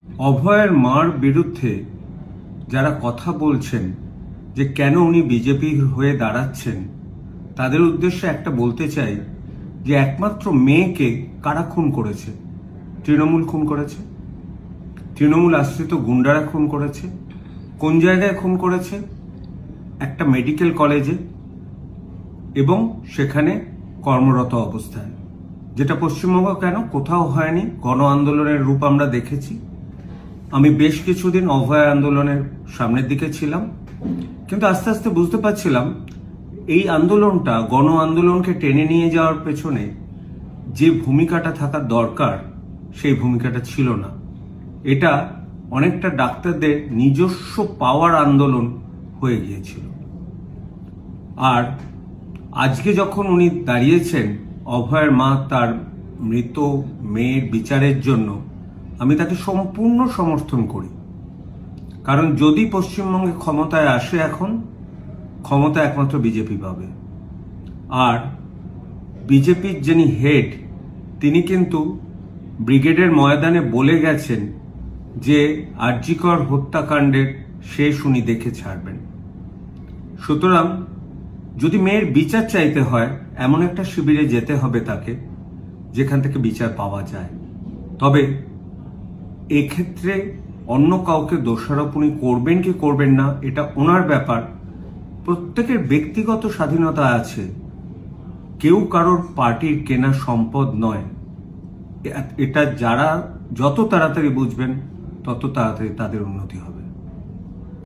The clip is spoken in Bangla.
অভয়ের মার বিরুদ্ধে যারা কথা বলছেন যে কেন উনি বিজেপির হয়ে দাঁড়াচ্ছেন, তাদের উদ্দেশ্যে একটা বলতে চাই যে একমাত্র মেয়েকে কারা খুন করেছে? তৃণমূল খুন করেছে। তৃণমূল আশ্রিত গুন্ডারা খুন করেছে। কোন জায়গায় খুন করেছে? একটা মেডিকেল কলেজে, এবং সেখানে কর্মরত অবস্থায়, যেটা পশ্চিমবঙ্গ কেন কোথাও হয়নি। গণ আন্দোলনের রূপ আমরা দেখেছি। আমি বেশ কিছুদিন অভয় আন্দোলনের সামনের দিকে ছিলাম, কিন্তু আস্তে আস্তে বুঝতে পারছিলাম এই আন্দোলনটা, গণ আন্দোলনকে টেনে নিয়ে যাওয়ার পেছনে যে ভূমিকাটা থাকার দরকার সেই ভূমিকাটা ছিল না। এটা অনেকটা ডাক্তারদের নিজস্ব পাওয়ার আন্দোলন হয়ে গিয়েছিল। আর আজকে যখন উনি দাঁড়িয়েছেন অভয়ের মা তার মৃত মেয়ের বিচারের জন্য, আমি তাকে সম্পূর্ণ সমর্থন করি। কারণ যদি পশ্চিমবঙ্গে ক্ষমতায় আসে, এখন ক্ষমতা একমাত্র বিজেপি পাবে। আর বিজেপির যিনি হেড, তিনি কিন্তু ব্রিগেডের ময়দানে বলে গেছেন যে আরজিকর হত্যাকাণ্ডের শেষ উনি দেখে ছাড়বেন। সুতরাং যদি মেয়ের বিচার চাইতে হয়, এমন একটা শিবিরে যেতে হবে তাকে যেখান থেকে বিচার পাওয়া যায়। তবে এক্ষেত্রে অন্য কাউকে দোষারোপ উনি করবেন কি করবেন না, এটা ওনার ব্যাপার। প্রত্যেকের ব্যক্তিগত স্বাধীনতা আছে। কেউ কারোর পার্টির কেনা সম্পদ নয়। এটা যারা যত তাড়াতাড়ি বুঝবেন তত তাড়াতাড়ি তাদের উন্নতি হবে।